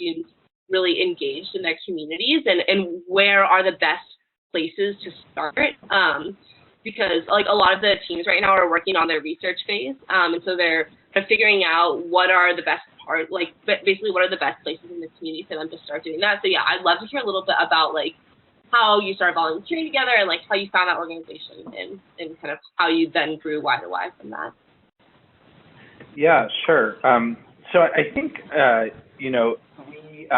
students really engaged in their communities, and where are the best places to start? Because like a lot of the teams right now are working on their research phase, and so they're kind of figuring out what are the best basically what are the best places in the community for them to start doing that. So yeah, I'd love to hear a little bit about like how you started volunteering together and like how you found that organization and kind of how you then grew Y to Y from that. Yeah, sure. So I think, you know, we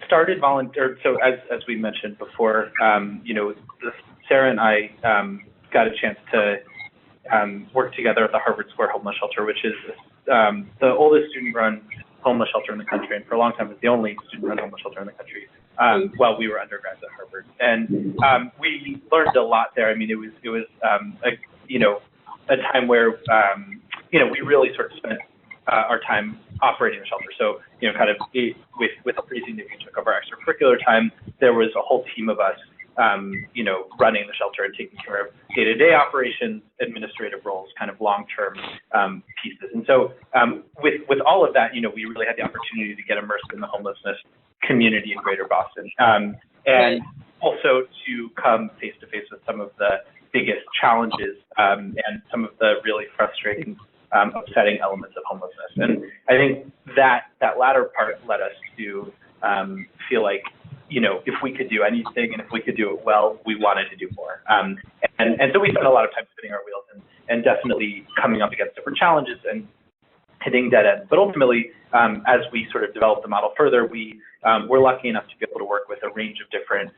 started volunteer. So as we mentioned before, you know, Sarah and I got a chance to work together at the Harvard Square Homeless Shelter, which is the oldest student-run homeless shelter in the country, and for a long time was the only student-run homeless shelter in the country while we were undergrads at Harvard. And we learned a lot there. I mean, it was you know, a time where you know, we really sort of spent our time operating the shelter. So, you know, kind of with the pre-significant chunk of our extracurricular time, there was a whole team of us, you know, running the shelter and taking care of day-to-day operations, administrative roles, kind of long-term pieces. And so with all of that, you know, we really had the opportunity to get immersed in the homelessness community in Greater Boston, and also to come face-to-face with some of the biggest challenges and some of the really frustrating, upsetting elements of homelessness. And I think that latter part led us to feel like, you know, if we could do anything and if we could do it well, we wanted to do more. And so we spent a lot of time spinning our wheels and definitely coming up against different challenges and hitting dead ends. But ultimately, as we sort of developed the model further, we were lucky enough to be able to work with a range of different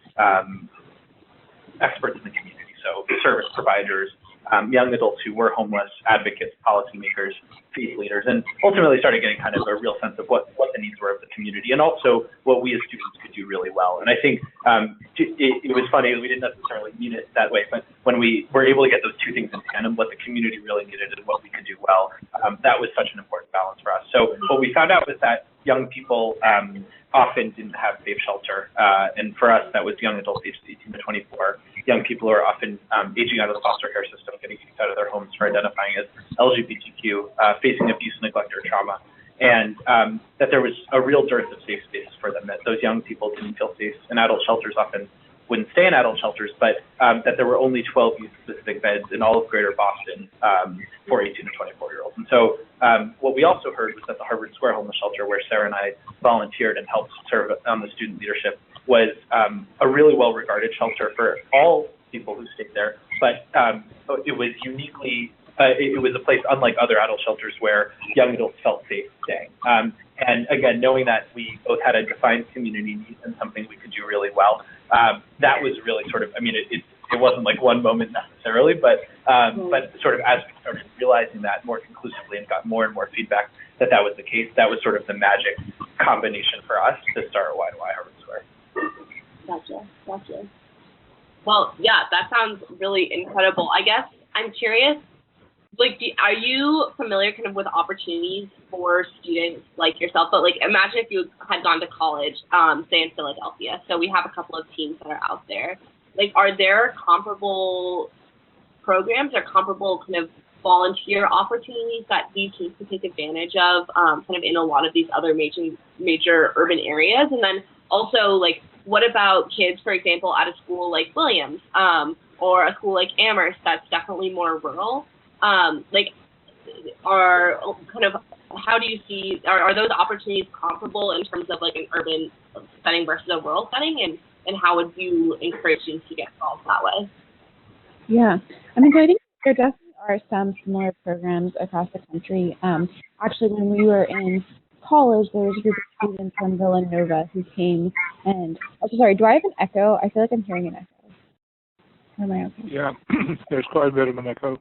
experts in the community. So service providers, young adults who were homeless, advocates, policymakers, faith leaders, and ultimately started getting kind of a real sense of what the needs were of the community and also what we as students could do really well. And I think it was funny, we didn't necessarily mean it that way, but when we were able to get those two things in tandem, what the community really needed and what we could do well, that was such an important balance for us. So what we found out was that young people often didn't have safe shelter. And for us, that was young adults aged 18 to 24. Young people who are often aging out of the foster care system, getting kicked out of their homes for identifying as LGBTQ, facing abuse, neglect, or trauma. And that there was a real dearth of safe spaces for them, that those young people didn't feel safe in adult shelters, often wouldn't stay in adult shelters, but that there were only 12 youth-specific beds in all of Greater Boston for 18 to 24-year-olds. And so what we also heard was that the Harvard Square Homeless Shelter, where Sarah and I volunteered and helped serve on the student leadership, was a really well-regarded shelter for all people who stayed there, but it was uniquely, it was a place unlike other adult shelters where young adults felt safe staying. And again, knowing that we both had a defined community need and something we could do really well, that was really sort of, I mean, it wasn't like one moment necessarily, but sort of as we started realizing that more conclusively and got more and more feedback that was the case, that was sort of the magic combination for us to start Y to Y Harvard Square. Gotcha. Well, yeah, that sounds really incredible. I guess I'm curious, like, are you familiar kind of with opportunities for students like yourself? But like, imagine if you had gone to college, say in Philadelphia. So we have a couple of teams that are out there. Like, are there comparable programs or comparable kind of volunteer opportunities that these teams can take advantage of, kind of in a lot of these other major urban areas? And then also, like, what about kids, for example, at a school like Williams, or a school like Amherst that's definitely more rural? Like, are kind of, how do you see, are those opportunities comparable in terms of like an urban setting versus a rural setting, and how would you encourage students to get involved that way? Yeah, I mean, so I think there definitely are some similar programs across the country. Actually, when we were in college, there was a group of students from Villanova who came and, oh, sorry, do I have an echo? I feel like I'm hearing an echo. Or am I okay? Yeah, there's quite a bit of an echo.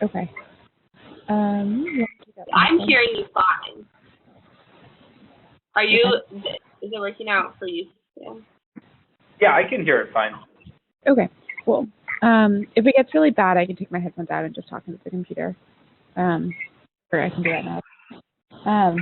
Okay. I'm hearing you fine. Are you, is it working out for you? Yeah, I can hear it fine. Okay, cool. If it gets really bad, I can take my headphones out and just talk into the computer. Or I can do that now.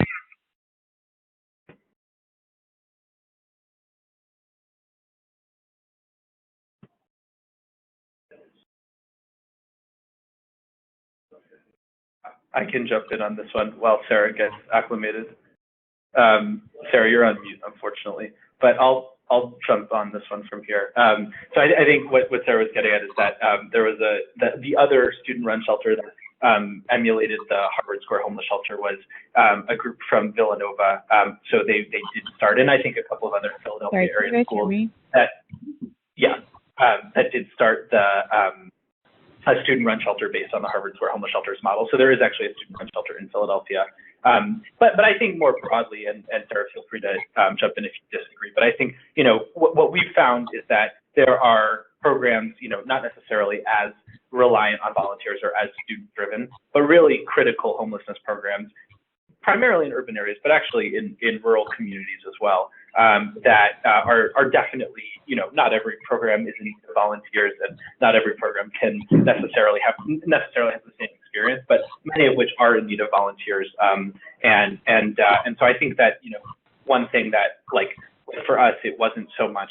I can jump in on this one while Sarah gets acclimated. Sarah, you're on mute, unfortunately, but I'll jump on this one from here. So I think what Sarah was getting at is that there was the other student-run shelter that emulated the Harvard Square homeless shelter was a group from Villanova. So they did start, and I think a couple of other Philadelphia area schools that did start a student-run shelter based on the Harvard Square homeless shelters model. So there is actually a student-run shelter in Philadelphia. But I think more broadly, and Sarah, feel free to jump in if you disagree, but I think, what we've found is that there are programs, not necessarily as reliant on volunteers or as student-driven, but really critical homelessness programs, primarily in urban areas, but actually in rural communities as well, that are definitely, not every program is in need of volunteers, and not every program can necessarily have the same experience, but many of which are in need of volunteers. And so I think that, one thing that, like, for us, it wasn't so much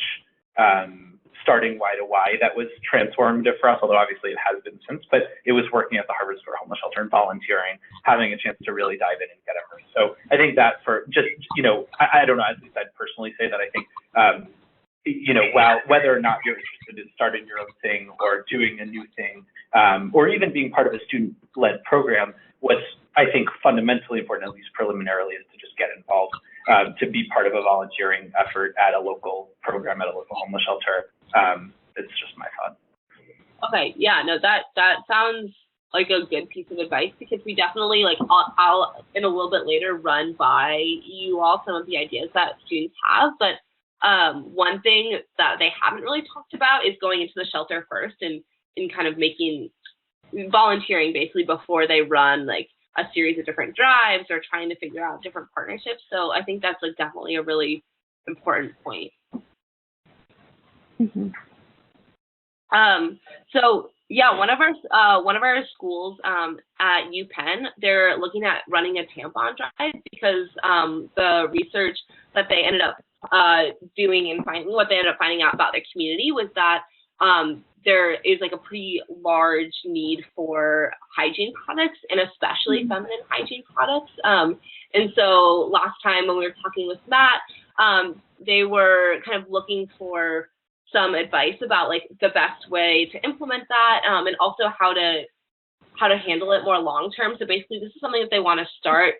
starting Y to Y that was transformative for us, although obviously it has been since, but it was working at the Harvard Square homeless shelter and volunteering, having a chance to really dive in and get immersed. So I think that for just, I don't know, at least I'd personally say that I think, whether or not you're interested in starting your own thing or doing a new thing, or even being part of a student-led program, what's, I think, fundamentally important, at least preliminarily, is to just get involved, to be part of a volunteering effort at a local program, at a local homeless shelter. It's just my thought. Okay, yeah, no, that sounds like a good piece of advice, because we definitely, like, I'll in a little bit later run by you all some of the ideas that students have, but one thing that they haven't really talked about is going into the shelter first and kind of volunteering basically before they run like a series of different drives or trying to figure out different partnerships. So I think that's like definitely a really important point. Mm-hmm. So yeah, one of our schools at UPenn, they're looking at running a tampon drive because the research that they ended up doing and what they ended up finding out about their community was that there is like a pretty large need for hygiene products, and especially feminine hygiene products. And so last time when we were talking with Matt, they were kind of looking for some advice about like the best way to implement that, and also how to handle it more long term. So basically, this is something that they want to start,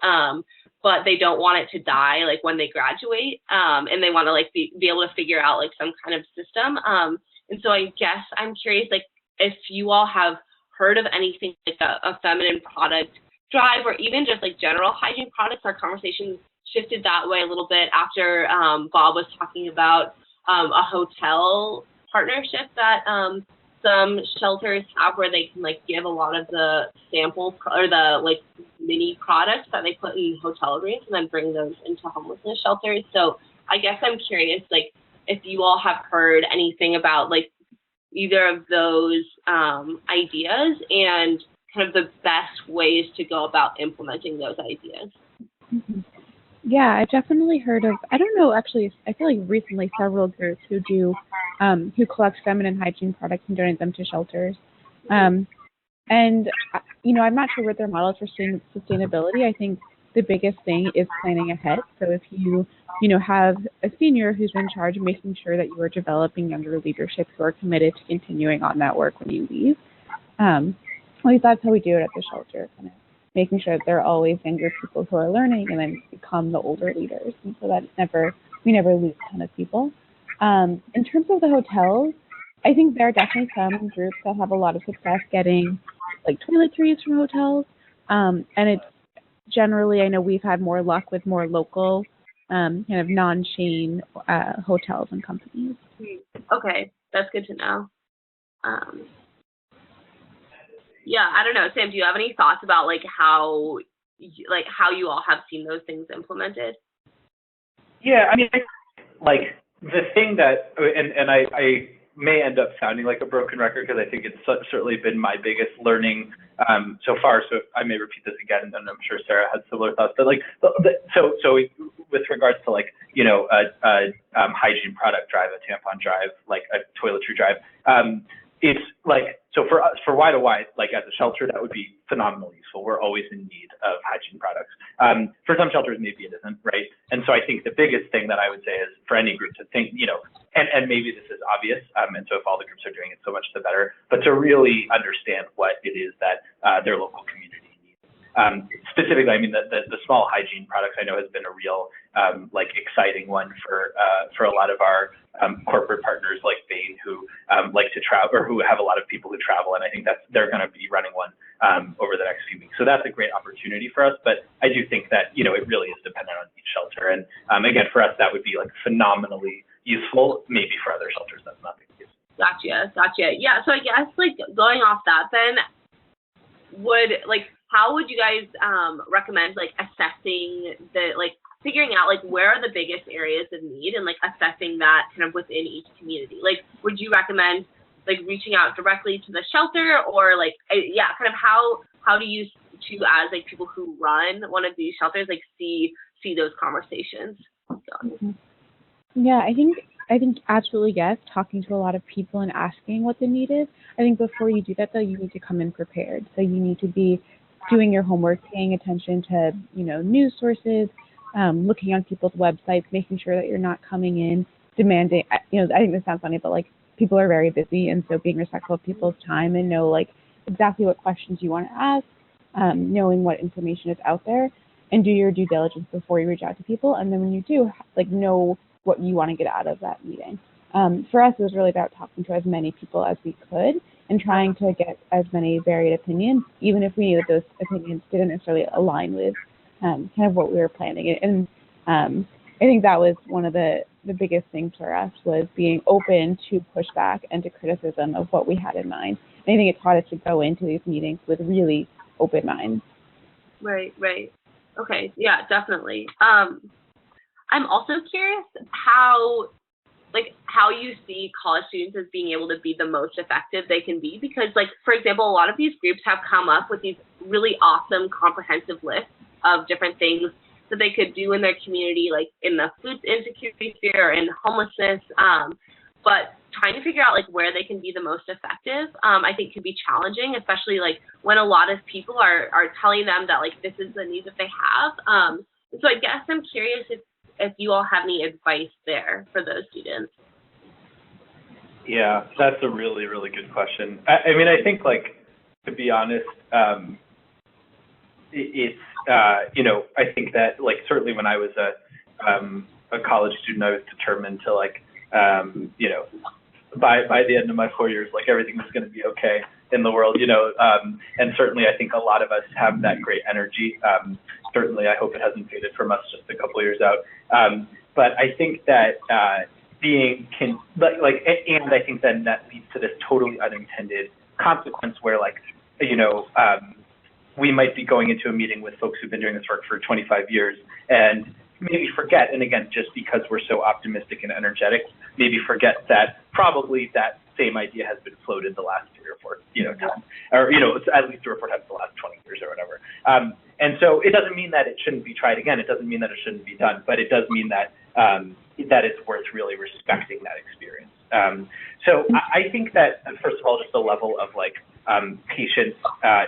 but they don't want it to die like when they graduate, and they want to like be able to figure out like some kind of system. And so I guess I'm curious, like, if you all have heard of anything like a feminine product drive, or even just like general hygiene products. Our conversation shifted that way a little bit after Bob was talking about a hotel partnership that some shelters have, where they can like give a lot of the sample or the like mini products that they put in hotel rooms and then bring those into homelessness shelters. So I guess I'm curious, like, if you all have heard anything about like either of those ideas and kind of the best ways to go about implementing those ideas. Mm-hmm. Yeah, I've definitely heard of, I don't know, actually, I feel like recently several groups who collect feminine hygiene products and donate them to shelters. And, you know, I'm not sure what their models for sustainability. I think the biggest thing is planning ahead. So if you have a senior who's in charge of making sure that you are developing younger leadership who are committed to continuing on that work when you leave. At least that's how we do it at the shelter, kind of making sure that there are always younger people who are learning and then become the older leaders. And so that we never lose a ton of people. In terms of the hotels, I think there are definitely some groups that have a lot of success getting like toiletries from hotels. And it's generally, I know we've had more luck with more local kind of non-chain hotels and companies. Okay, that's good to know. Yeah, I don't know, Sam, do you have any thoughts about like how you all have seen those things implemented? Yeah, I mean, like the thing that, and I may end up sounding like a broken record because I think it's certainly been my biggest learning so far. So I may repeat this again, and I'm sure Sarah had similar thoughts. But like, so with regards to like, you know, a hygiene product drive, a tampon drive, like a toiletry drive, it's like, so for us, for Y to Y, like as a shelter, that would be phenomenally useful. useful. We're always in need of hygiene products. For some shelters, maybe it isn't, right? And so I think the biggest thing that I would say is for any group to think, and maybe this is obvious, and so if all the groups are doing it, so much the better, but to really understand what it is that their local community needs. Specifically, I mean, the small hygiene products I know has been a real exciting one for a lot of our corporate partners like Bain who like to travel or who have a lot of people who travel, and I think they're going to be running one over the next few weeks. So that's a great opportunity for us, but I do think that it really is dependent on each shelter, and again, for us that would be phenomenally useful. Maybe for other shelters that's not the case. Gotcha. Yeah, so I guess going off that then, how would you guys recommend assessing the figuring out where are the biggest areas of need and assessing that kind of within each community? Would you recommend reaching out directly to the shelter, or kind of how do you two as people who run one of these shelters see those conversations? So. Yeah, I think absolutely yes, talking to a lot of people and asking what the need is. I think before you do that though, you need to come in prepared. So you need to be doing your homework, paying attention to, news sources, looking on people's websites, making sure that you're not coming in demanding, I think this sounds funny, but people are very busy, and so being respectful of people's time and know exactly what questions you want to ask, knowing what information is out there, and do your due diligence before you reach out to people. And then when you do, know what you want to get out of that meeting. For us, it was really about talking to as many people as we could and trying to get as many varied opinions, even if we knew that those opinions didn't necessarily align with kind of what we were planning. And I think that was one of the biggest things for us, was being open to pushback and to criticism of what we had in mind. And I think it taught us to go into these meetings with really open minds. Right. Okay, yeah, definitely. I'm also curious how you see college students as being able to be the most effective they can be, because for example, a lot of these groups have come up with these really awesome comprehensive lists of different things that they could do in their community, in the food insecurity sphere and homelessness, but trying to figure out where they can be the most effective, I think could be challenging, especially when a lot of people are telling them that this is the need that they have. So I guess I'm curious if you all have any advice there for those students. Yeah, that's a really, really good question. I mean, I think to be honest, it's I think that certainly when I was a college student, I was determined to by the end of my 4 years, everything was going to be okay in the world, and certainly I think a lot of us have that great energy. Certainly, I hope it hasn't faded from us just a couple of years out. But I think that and I think then that leads to this totally unintended consequence where we might be going into a meeting with folks who've been doing this work for 25 years and maybe forget, and again, just because we're so optimistic and energetic, maybe forget that probably that same idea has been floated the last 3 or 4, times, or, it's at least 3 or 4 times the last 20 years or whatever. And so it doesn't mean that it shouldn't be tried again. It doesn't mean that it shouldn't be done, but it does mean that that it's worth really respecting that experience. So I think that, first of all, just the level of patience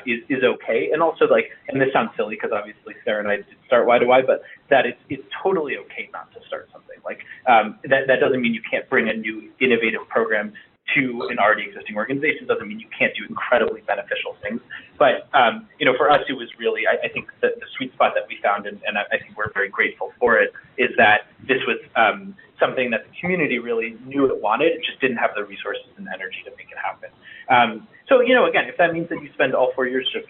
is okay, and also and this sounds silly because obviously Sarah and I did start Why Do I, but that it's totally okay not to start something. That doesn't mean you can't bring a new innovative program to an already existing organization. Doesn't mean you can't do incredibly beneficial things. But for us, it was really, I think the sweet spot that we found, and I think we're very grateful for it, is that this was something that the community really knew it wanted. It just didn't have the resources and energy to make it happen. So again, if that means that you spend all 4 years just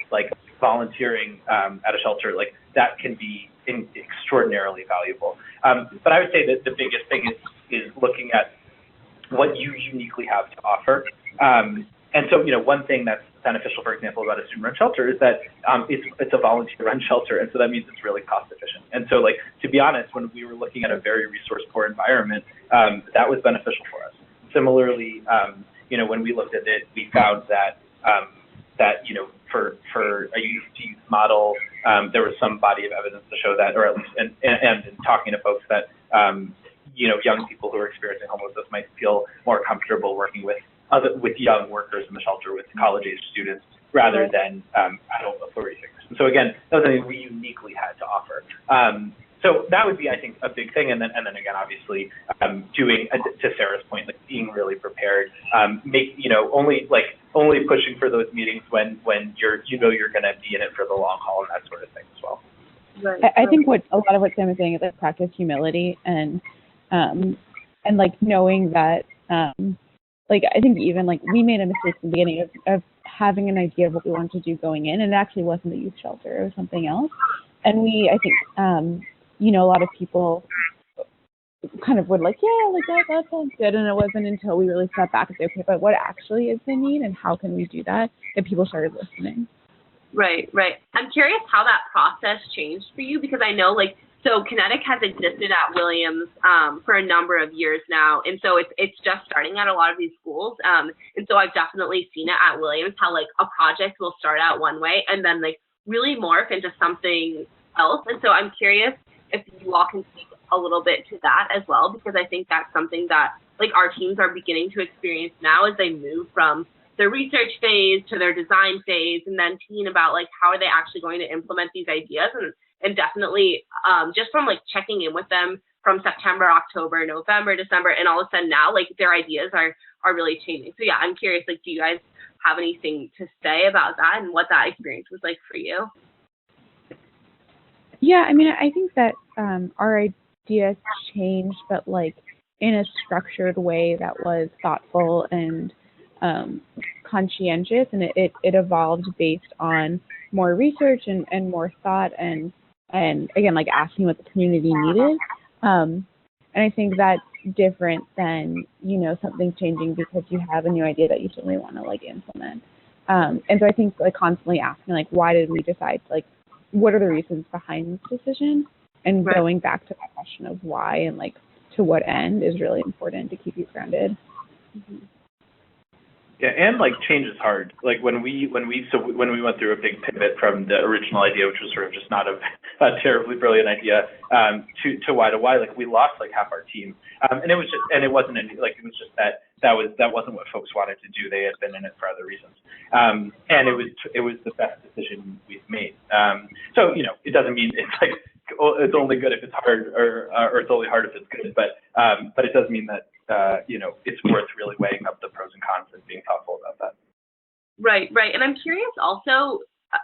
volunteering at a shelter, that can be extraordinarily valuable. But I would say that the biggest thing is looking at what you uniquely have to offer. And so, one thing that's beneficial, for example, about a student-run shelter is that it's a volunteer-run shelter, and so that means it's really cost-efficient. And so, to be honest, when we were looking at a very resource-poor environment, that was beneficial for us. Similarly, when we looked at it, we found that for a youth-to-youth model, there was some body of evidence to show that, or at least, and in talking to folks that young people who are experiencing homelessness might feel more comfortable working with young workers in the shelter, with college-age students, rather than adult authority figures. And so again, that was something we uniquely had to offer. So that would be, I think, a big thing. And then again, obviously, doing, to Sarah's point, like being really prepared, only pushing for those meetings when you're going to be in it for the long haul and that sort of thing as well. Right. I think a lot of what Sam is saying is like practice humility and like knowing that like I think even like we made a mistake at the beginning of having an idea of what we wanted to do going in, and it actually wasn't the youth shelter, it was something else. And I think a lot of people kind of would like, yeah, like that sounds good, and it wasn't until we really stepped back and said, okay, but what actually is the need and how can we do that people started listening. Right. I'm curious how that process changed for you, because I know so Kinetic has existed at Williams for a number of years now, and so it's just starting at a lot of these schools. And so I've definitely seen it at Williams, how a project will start out one way and then really morph into something else. And so I'm curious if you all can speak a little bit to that as well, because I think that's something that our teams are beginning to experience now as they move from their research phase to their design phase, and then seeing about how are they actually going to implement these ideas. And definitely just from checking in with them from September, October, November, December, and all of a sudden now their ideas are really changing. So yeah, I'm curious, do you guys have anything to say about that and what that experience was like for you? Yeah, I mean, I think that our ideas changed, but in a structured way that was thoughtful and conscientious, and it evolved based on more research and more thought and again asking what the community needed, and I think that's different than something changing because you have a new idea that you suddenly want to implement, and so I think constantly asking why did we decide, what are the reasons behind this decision, and right. Going back to that question of why and to what end is really important to keep you grounded. Mm-hmm. Yeah, and change is hard. When we went through a big pivot from the original idea, which was sort of just not a terribly brilliant idea, to why, we lost half our team, and it was just, and it wasn't any, it was just that wasn't what folks wanted to do. They had been in it for other reasons, and it was the best decision we've made. So it doesn't mean it's only good if it's hard, or it's only hard if it's good, but it does mean that it's worth really weighing up the pros and cons and being thoughtful about that. Right. And I'm curious also,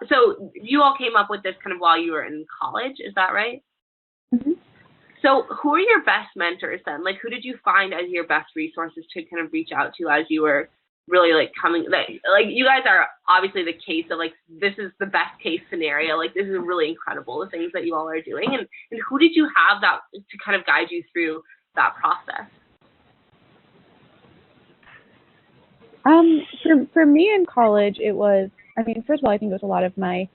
so you all came up with this kind of while you were in college, is that right? Mm-hmm. So who are your best mentors then? Who did you find as your best resources to kind of reach out to as you were really coming, you guys are obviously the case of this is the best case scenario, this is really incredible, the things that you all are doing, and who did you have that to kind of guide you through that process? For me in college, it was, first of all, I think it was a lot of my,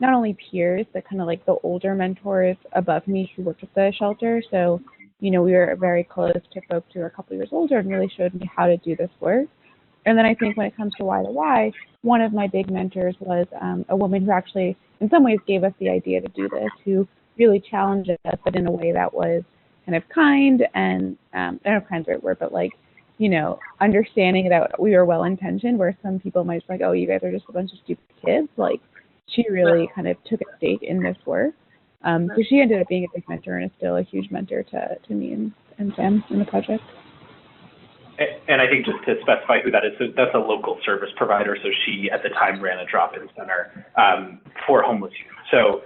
not only peers, but kind of the older mentors above me who worked at the shelter. So, we were very close to folks who were a couple years older and really showed me how to do this work. And then I think when it comes to Why the Why, one of my big mentors was a woman who actually, in some ways, gave us the idea to do this, who really challenged us, but in a way that was kind of kind and, I don't know if kind's the right word, but understanding that we were well-intentioned, where some people might just oh, you guys are just a bunch of stupid kids. She really kind of took a stake in this work. So she ended up being a big mentor and is still a huge mentor to me and Sam in the project. And I think just to specify who that is, so that's a local service provider. So she, at the time, ran a drop-in center for homeless youth. So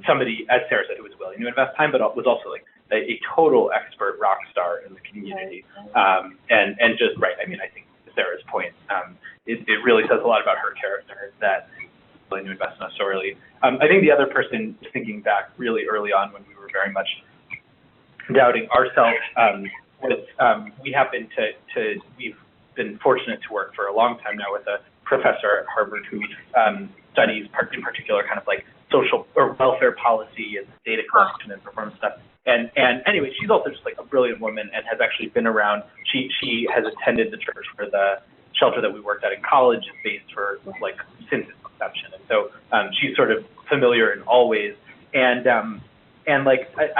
somebody, as Sarah said, who was willing to invest time, but was also a total expert rock star in the community. And just, right, I think to Sarah's point, it really says a lot about her character that willing to invest in us so early. I think the other person, thinking back really early on when we were very much doubting ourselves, we've been fortunate to work for a long time now with a professor at Harvard who studies in particular kind of social or welfare policy and data collection and performance stuff. And anyway, she's also just a brilliant woman and has actually been around. She has attended the church where the shelter that we worked at in college is based for since its inception. And so she's sort of familiar in all ways. And I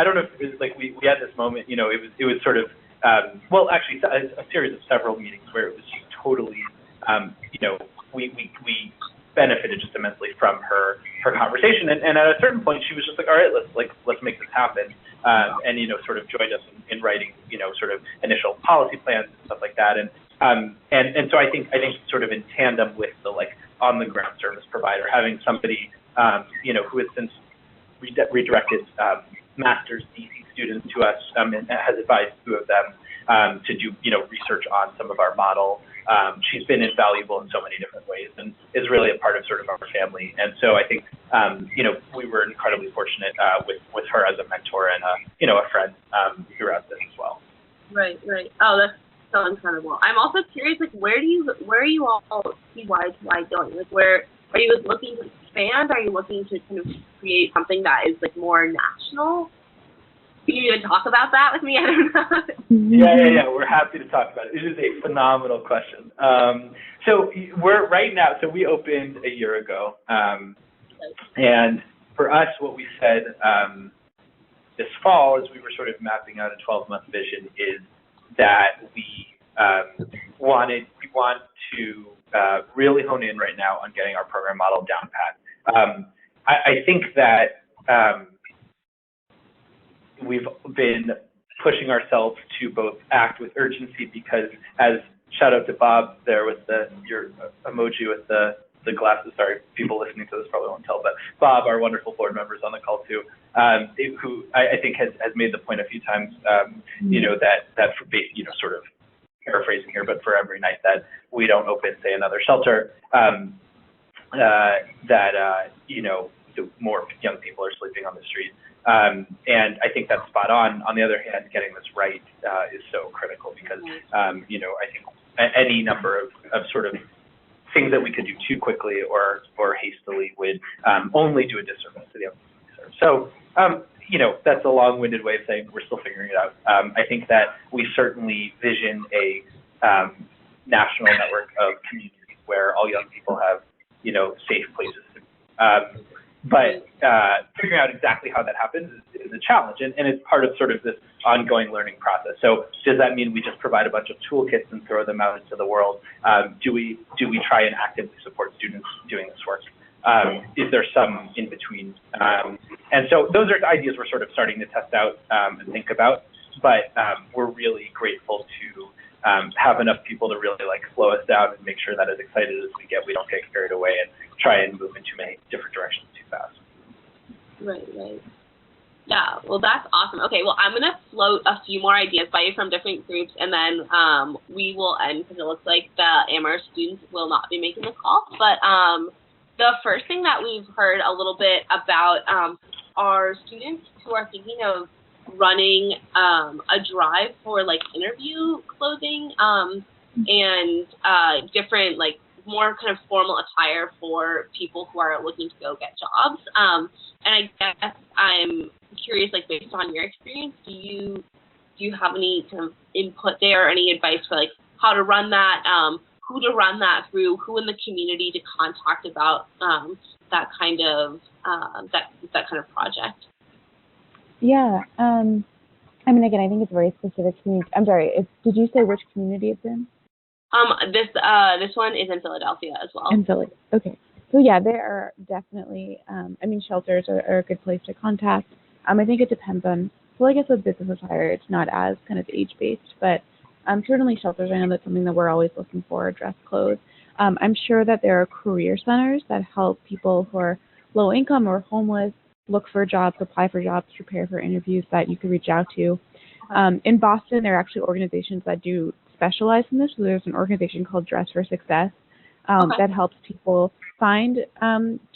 don't know if it was we had this moment, it was sort of actually a series of several meetings where it was just totally we benefited just immensely from her conversation. And at a certain point, she was just like, all right, let's make this happen. And, you know, sort of joined us in writing, you know, sort of initial policy plans and stuff like that. And so I think sort of in tandem with the like on the ground service provider, having somebody, you know, who has since redirected master's DC students to us and has advised two of them to do, you know, research on some of our model. She's been invaluable in so many different ways and is really a part of sort of our family. And so I think, you know, we were incredibly fortunate with her as a mentor and, you know, a friend throughout this as well. Right. Oh, that's so incredible. I'm also curious, like, where are you all CY going? Like, where are you looking to expand? Are you looking to kind of create something that is like more national? Can you even talk about that with me? I don't know. Yeah. We're happy to talk about it. It is a phenomenal question. So we're right now. So we opened a year ago, and for us, what we said this fall, as we were sort of mapping out a 12-month vision, is that we want to really hone in right now on getting our program model down pat. I think that we've been pushing ourselves to both act with urgency because, as shout out to Bob there with your emoji with the glasses. Sorry, people listening to this probably won't tell, but Bob, our wonderful board members on the call too, who I think has made the point a few times, you know, that for, you know, sort of paraphrasing here, but for every night that we don't open, say, another shelter, you know, more young people are sleeping on the street. And I think that's spot on. On the other hand, getting this right is so critical because, you know, I think any number of sort of things that we could do too quickly or hastily would only do a disservice to the outcomes we serve. So, you know, that's a long-winded way of saying we're still figuring it out. I think that we certainly vision a national network of communities where all young people have, you know, safe places to be. But figuring out exactly how that happens is a challenge, and it's part of sort of this ongoing learning process. So does that mean we just provide a bunch of toolkits and throw them out into the world? Do we try and actively support students doing this work? Is there some in between? And so those are ideas we're sort of starting to test out and think about, but we're really grateful to have enough people to really like slow us down and make sure that as excited as we get, we don't get carried away and try and move in too many different directions too fast. Right. Yeah, well, that's awesome. Okay, well, I'm going to float a few more ideas by you from different groups, and then we will end because it looks like the Amherst students will not be making the call. But the first thing that we've heard a little bit about are students who are thinking of running a drive for like interview clothing and different like more kind of formal attire for people who are looking to go get jobs. And I guess I'm curious, like based on your experience, do you have any kind of input there or any advice for like how to run that, who to run that through, who in the community to contact about that kind of project? Yeah. I mean, again, I think it's very specific to me. I'm sorry. Did you say which community it's in? This one is in Philadelphia as well. In Philly. Okay. So yeah, there are definitely. I mean, shelters are a good place to contact. I think it depends on. So I guess with business attire, it's not as kind of age based, but certainly shelters. I know that's something that we're always looking for. Dress clothes. I'm sure that there are career centers that help people who are low income or homeless look for jobs, apply for jobs, prepare for interviews that you could reach out to. In Boston, there are actually organizations that do specialize in this. So there's an organization called Dress for Success that helps people find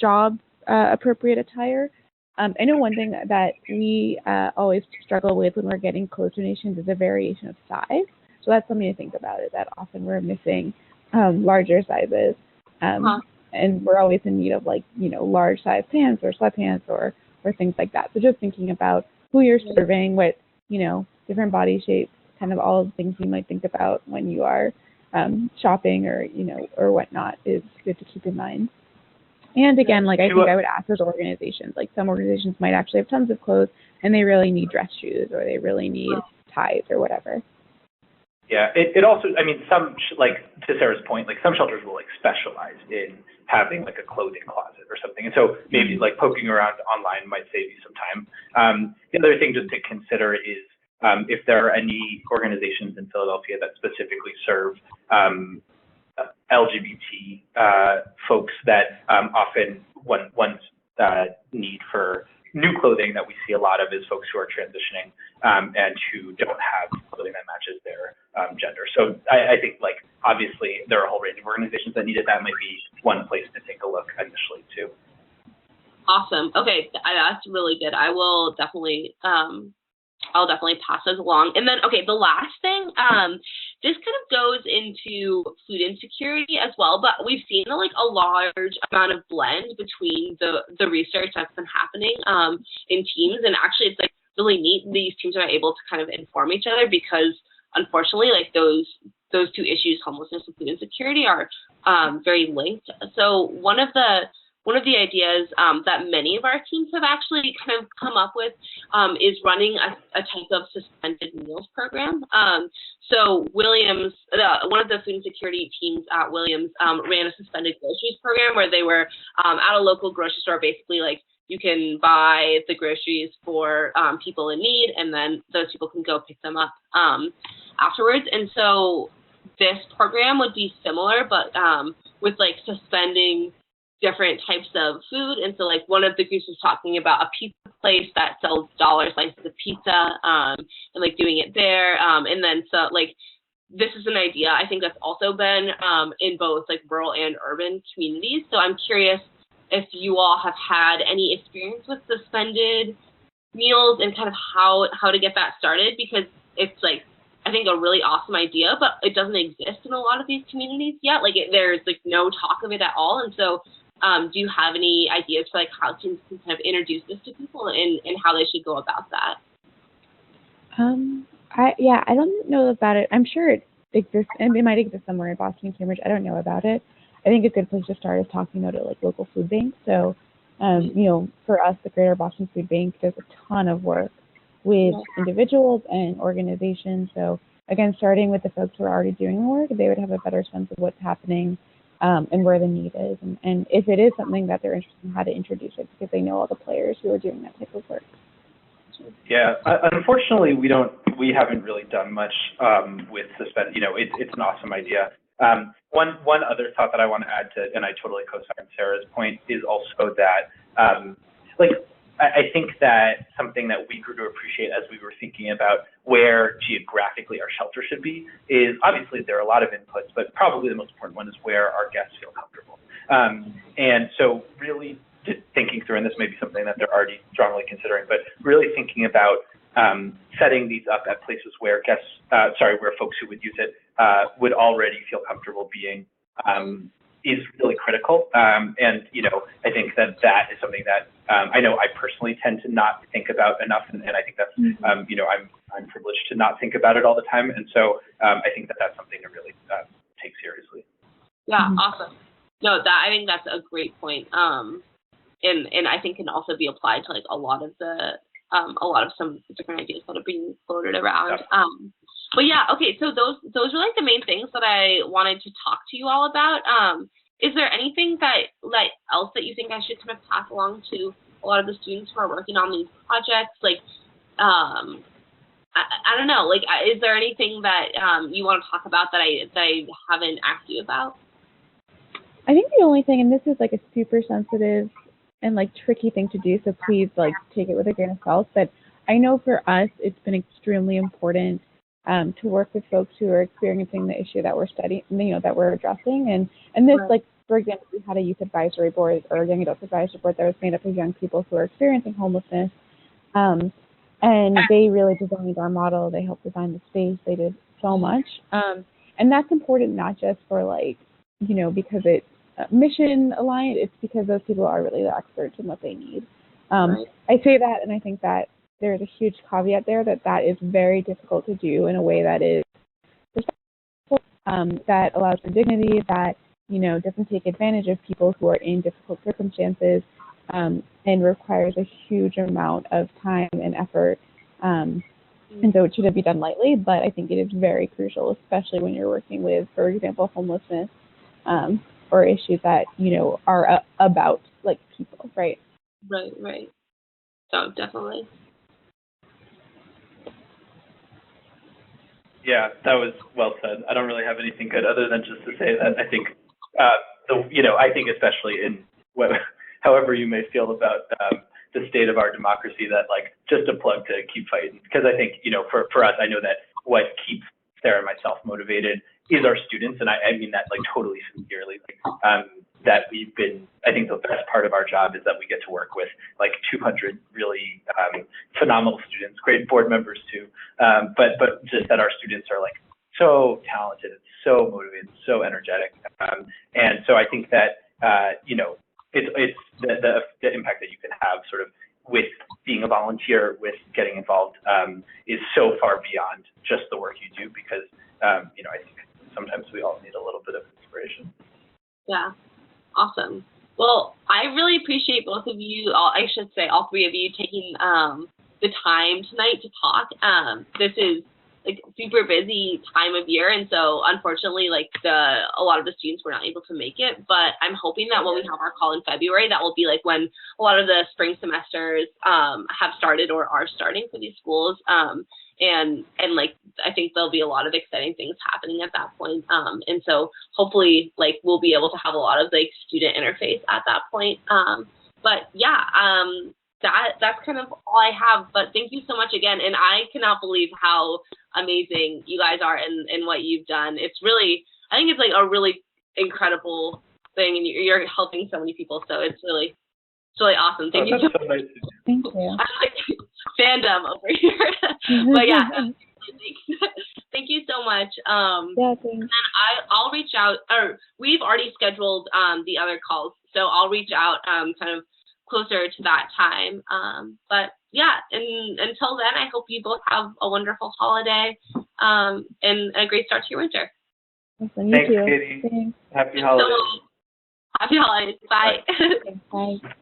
job appropriate attire. I know one thing that we always struggle with when we're getting clothes donations is a variation of size. So that's something to think about, is that often we're missing larger sizes. And we're always in need of like, large size pants or sweatpants or things like that. So just thinking about who you're serving, what, different body shapes, kind of all of the things you might think about when you are shopping or whatnot is good to keep in mind. And again, like I think I would ask those organizations, like some organizations might actually have tons of clothes and they really need dress shoes or they really need ties or whatever. Yeah, it also, I mean, some, like, to Sarah's point, like, some shelters will, like, specialize in having, like, a clothing closet or something. And so maybe, like, poking around online might save you some time. The other thing just to consider is if there are any organizations in Philadelphia that specifically serve LGBT folks that often one's need for new clothing that we see a lot of is folks who are transitioning and who don't have clothing that matches their gender. So I think, like, obviously there are a whole range of organizations that need it. That might be one place to take a look initially too. Awesome. Okay, that's really good. I'll definitely pass those along. And then, okay, the last thing, this kind of goes into food insecurity as well, but we've seen like a large amount of blend between the research that's been happening in teams, and actually it's like really neat. These teams are able to kind of inform each other because unfortunately, like those two issues, homelessness and food insecurity, are very linked. So one of the ideas that many of our teams have actually kind of come up with is running a type of suspended meals program. So Williams, one of the food insecurity teams at Williams ran a suspended groceries program where they were at a local grocery store, basically like you can buy the groceries for people in need, and then those people can go pick them up afterwards. And so this program would be similar, but with like suspending different types of food. And so like one of the groups was talking about a pizza place that sells dollar slices of pizza and like doing it there. And then so like this is an idea I think that's also been in both like rural and urban communities. So I'm curious if you all have had any experience with suspended meals and kind of how to get that started, because it's like I think a really awesome idea, but it doesn't exist in a lot of these communities yet. Like there's like no talk of it at all. And so do you have any ideas for like how teams can kind of introduce this to people and how they should go about that? I don't know about it. I'm sure it exists, and it might exist somewhere in Boston and Cambridge. I don't know about it. I think a good place to start is talking to like local food banks. So, for us, the Greater Boston Food Bank does a ton of work with individuals and organizations. So again, starting with the folks who are already doing the work, they would have a better sense of what's happening and where the need is. And if it is something that they're interested in, how to introduce it, because they know all the players who are doing that type of work. Yeah, unfortunately, we haven't really done much with suspend. It's an awesome idea. One other thought that I want to add to, and I totally co-sign Sarah's point, is also that I think that something that we grew to appreciate as we were thinking about where geographically our shelter should be is obviously there are a lot of inputs, but probably the most important one is where our guests feel comfortable. And so really thinking through, and this may be something that they're already strongly considering, but really thinking about setting these up at places where where folks who would use it would already feel comfortable being is really critical. And, I think that is something that I know I personally tend to not think about enough. And I think that's, I'm privileged to not think about it all the time. And so I think that that's something to really take seriously. Yeah, awesome. No, I think that's a great point. And I think can also be applied to like a lot of some different ideas that are being floated around. But yeah, okay, so those are like the main things that I wanted to talk to you all about. Is there anything else that you think I should kind of pass along to a lot of the students who are working on these projects? Like, I don't know, like, is there anything that you want to talk about that I haven't asked you about? I think the only thing, and this is like a super sensitive and like tricky thing to do, so please like take it with a grain of salt, but I know for us it's been extremely important to work with folks who are experiencing the issue that we're studying, that we're addressing, and this, like, for example, we had a youth advisory board or a young adult advisory board that was made up of young people who are experiencing homelessness, and they really designed our model. They helped design the space. They did so much, and that's important not just for like, because it's mission aligned. It's because those people are really the experts in what they need. I say that, and I think that there's a huge caveat there that is very difficult to do in a way that is respectful, that allows for dignity, that doesn't take advantage of people who are in difficult circumstances, and requires a huge amount of time and effort And so it shouldn't be done lightly, but I think it is very crucial, especially when you're working with, for example, homelessness, or issues that, are about like people, right? Right. So definitely. Yeah, that was well said. I don't really have anything good other than just to say that I think, I think especially in however you may feel about the state of our democracy, that like just a plug to keep fighting. Because I think, for us, I know that what keeps Sarah and myself motivated is our students, and I mean that like totally sincerely. That we've been, I think the best part of our job is that we get to work with like 200 really phenomenal students, great board members too, but just that our students are like so talented, so motivated, so energetic, and so I think that it's the impact that you can have sort of with being a volunteer, with getting involved, is so far beyond just the work you do, because I think sometimes we all need a little bit of inspiration. Yeah. Awesome. Well, I really appreciate both of you, I should say all three of you, taking the time tonight to talk. This is like super busy time of year, and so unfortunately, like a lot of the students were not able to make it. But I'm hoping that when we have our call in February, that will be like when a lot of the spring semesters have started or are starting for these schools. And like I think there'll be a lot of exciting things happening at that point. And so hopefully like we'll be able to have a lot of like student interface at that point. But yeah, that's kind of all I have. But thank you so much again. And I cannot believe how amazing you guys are and what you've done. It's really, I think it's like a really incredible thing, and you're helping so many people. So it's really awesome. Thank you so much. Nice. Thank you. I'm like fandom over here. But yeah, thank you so much. Yeah, thanks. And I'll reach out, or we've already scheduled the other calls, so I'll reach out kind of closer to that time. But yeah, and until then, I hope you both have a wonderful holiday and a great start to your winter. Awesome. Thanks, You too. Katie. Thanks. Happy holidays. Happy holidays. Bye. Bye.